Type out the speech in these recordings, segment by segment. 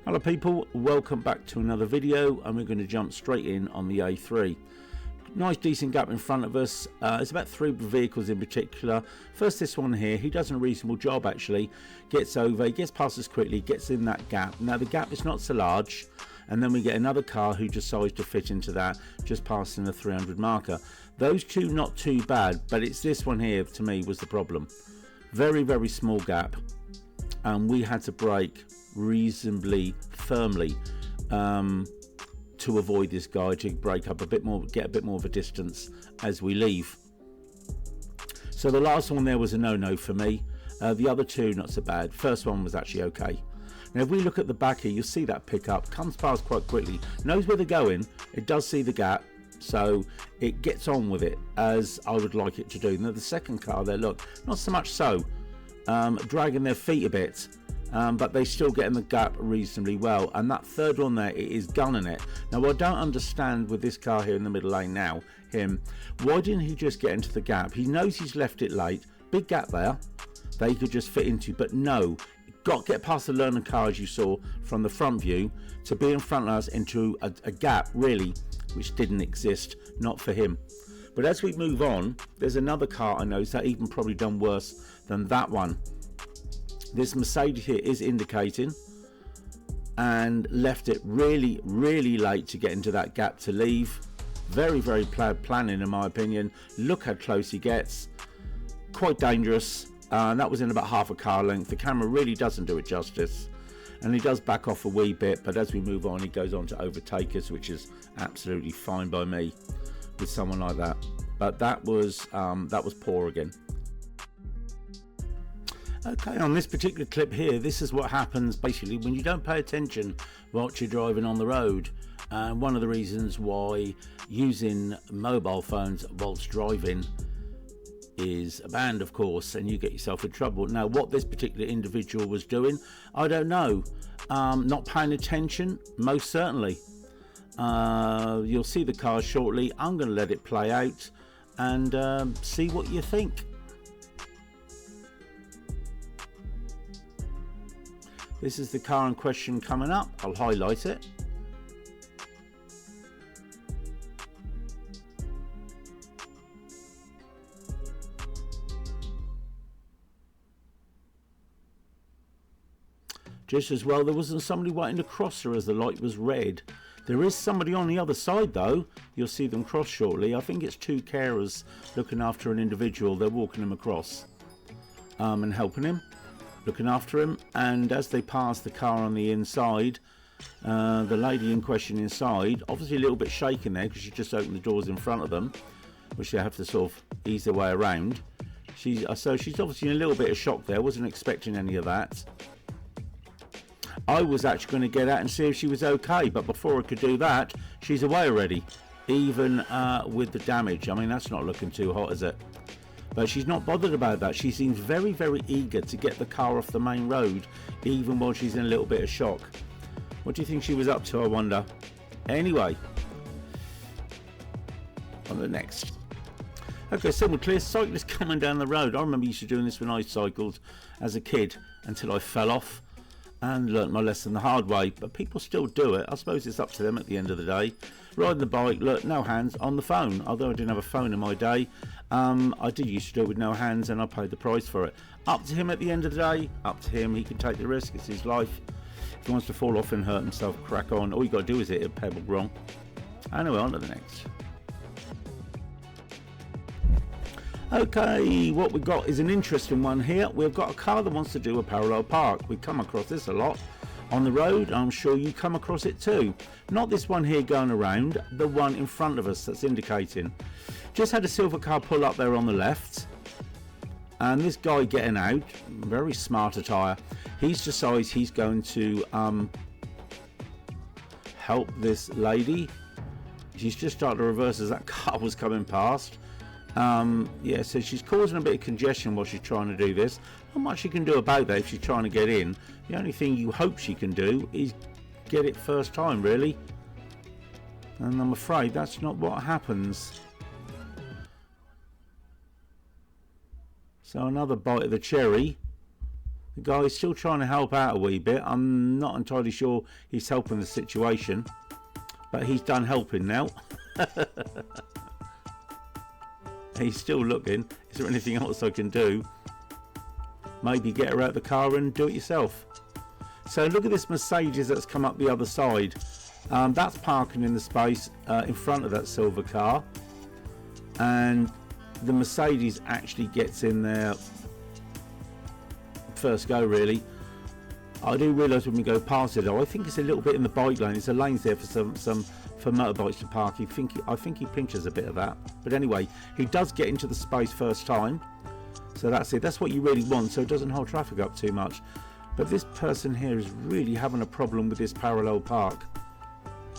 Hello people, welcome back to another video, and we're going to jump straight in on the A3. Nice decent gap in front of us. It's about 3 vehicles in particular. First, this one here, he does a reasonable job actually. Gets over, he gets past us quickly, gets in that gap. Now the gap is not so large, and then we get another car who decides to fit into that, just passing the 300 marker. Those two not too bad, but it's this one here to me was the problem. Very, very small gap, and we had to brake reasonably firmly to avoid this guy, to break up a bit more, get a bit more of a distance as we leave. So the last one there was a no-no for me. The other two not so bad. First one was actually okay. Now if we look at the back here, you'll see that pickup comes past quite quickly, knows where they're going, it does see the gap, so it gets on with it as I would like it to do. Now the second car there, look, not so much so, dragging their feet a bit, but they still get in the gap reasonably well. And that third one there, it is gunning it. Now I don't understand with this car here in the middle lane now, him, why didn't he just get into the gap? He knows he's left it late, big gap there that he could just fit into, but no, got to get past the learner car as you saw from the front view to be in front of us into a gap really which didn't exist, not for him. But as we move on, there's another car I know that even probably done worse than that one. This Mercedes here is indicating and left it really, really late to get into that gap to leave. Very, very planning in my opinion. Look how close he gets. Quite dangerous. And that was in about half a car length. The camera really doesn't do it justice. And he does back off a wee bit, but as we move on, he goes on to overtake us, which is absolutely fine by me with someone like that. But that was poor again. Okay, on this particular clip here, this is what happens basically when you don't pay attention whilst you're driving on the road. And one of the reasons why using mobile phones whilst driving is banned, of course, and you get yourself in trouble. Now what this particular individual was doing, I don't know. Not paying attention, most certainly. You'll see the car shortly. I'm going to let it play out and see what you think. This is the car in question coming up. I'll highlight it. Just as well, there wasn't somebody waiting to cross her as the light was red. There is somebody on the other side though. You'll see them cross shortly. I think it's 2 carers looking after an individual. They're walking him across and helping him, looking after him. And as they pass the car on the inside, the lady in question inside, obviously a little bit shaken there because she just opened the doors in front of them, which they have to sort of ease their way around. So she's obviously in a little bit of shock there. Wasn't expecting any of that. I was actually going to get out and see if she was okay, but before I could do that, she's away already, even with the damage. I mean, that's not looking too hot, is it? But she's not bothered about that. She seems very, very eager to get the car off the main road, even while she's in a little bit of shock. What do you think she was up to, I wonder? Anyway, on the next. Okay, so we're clear. Cyclist coming down the road. I remember used to doing this when I cycled as a kid until I fell off and learnt my lesson the hard way, but people still do it. I suppose it's up to them at the end of the day. Riding the bike, look, no hands on the phone. Although I didn't have a phone in my day, I did used to do it with no hands, and I paid the price for it. Up to him at the end of the day, up to him. He can take the risk, it's his life. If he wants to fall off and hurt himself, crack on. All you got to do is hit a pebble wrong. Anyway, on to the next. Okay, what we've got is an interesting one here. We've got a car that wants to do a parallel park. We come across this a lot on the road. I'm sure you come across it too. Not this one here going around, the one in front of us that's indicating. Just had a silver car pull up there on the left, and this guy getting out, very smart attire. He's decides he's going to help this lady. She's just started to reverse as that car was coming past. Yeah, so she's causing a bit of congestion while she's trying to do this. Not much she can do about that if she's trying to get in. The only thing you hope she can do is get it first time, really. And I'm afraid that's not what happens. So another bite of the cherry The guy's still trying to help out a wee bit. I'm not entirely sure he's helping the situation, but he's done helping now. He's still looking. Is there anything else I can do? Maybe get her out of the car and do it yourself. So look at this Mercedes that's come up the other side. That's parking in the space in front of that silver car, and the Mercedes actually gets in there first go, really. I do realise when we go past it, though, I think it's a little bit in the bike lane. There's a lanes there for for motorbikes to park. I think he pinches a bit of that. But anyway, he does get into the space first time. So that's it. That's what you really want, so it doesn't hold traffic up too much. But this person here is really having a problem with this parallel park,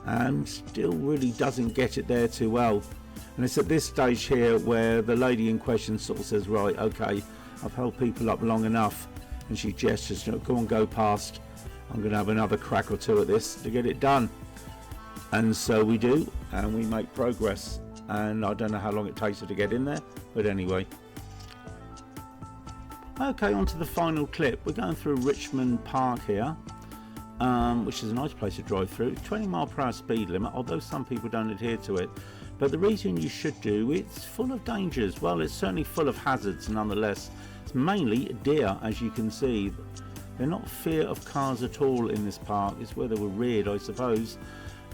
and still really doesn't get it there too well. And it's at this stage here where the lady in question sort of says, right, okay, I've held people up long enough, and she gestures, go on, go past. I'm going to have another crack or two at this to get it done. And so we do, and we make progress. And I don't know how long it takes her to get in there, but anyway. Okay, on to the final clip. We're going through Richmond Park here, which is a nice place to drive through. 20-mile-per-hour speed limit, although some people don't adhere to it. But the reason you should do, it's full of dangers. Well, it's certainly full of hazards nonetheless. It's mainly deer, as you can see. They're not fear of cars at all in this park. It's where they were reared, I suppose.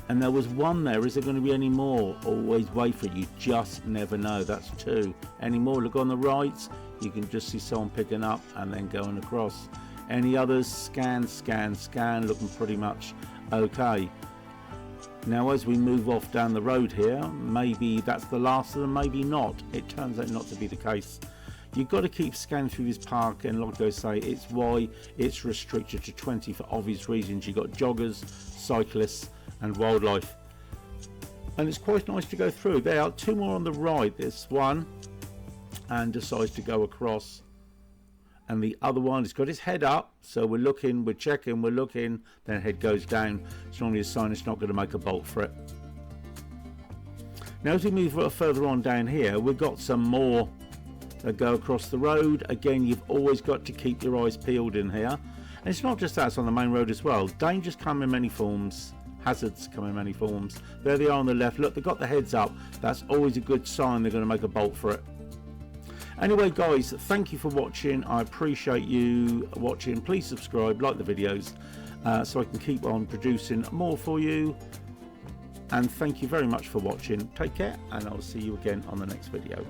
And there was one there. Is there going to be any more? Always wait for it. You just never know. That's two. Any more? Look on the right. You can just see someone picking up and then going across. Any others? Scan, scan, scan. Looking pretty much okay. Now, as we move off down the road here, maybe that's the last of them, maybe not. It turns out not to be the case. You've got to keep scanning through this park, and like I say, it's why it's restricted to 20 for obvious reasons. You've got joggers, cyclists, and wildlife. And it's quite nice to go through. There are two more on the right. There's one, and decides to go across. And the other one has got his head up, so we're looking, we're checking, we're looking, then head goes down. It's normally a sign it's not going to make a bolt for it. Now as we move further on down here, we've got some more that go across the road. Again, you've always got to keep your eyes peeled in here. And it's not just that, it's on the main road as well. Dangers come in many forms, hazards come in many forms. There they are on the left. Look, they've got the heads up. That's always a good sign they're going to make a bolt for it. Anyway guys, thank you for watching. I appreciate you watching. Please subscribe, like the videos, so I can keep on producing more for you. And thank you very much for watching. Take care, and I'll see you again on the next video.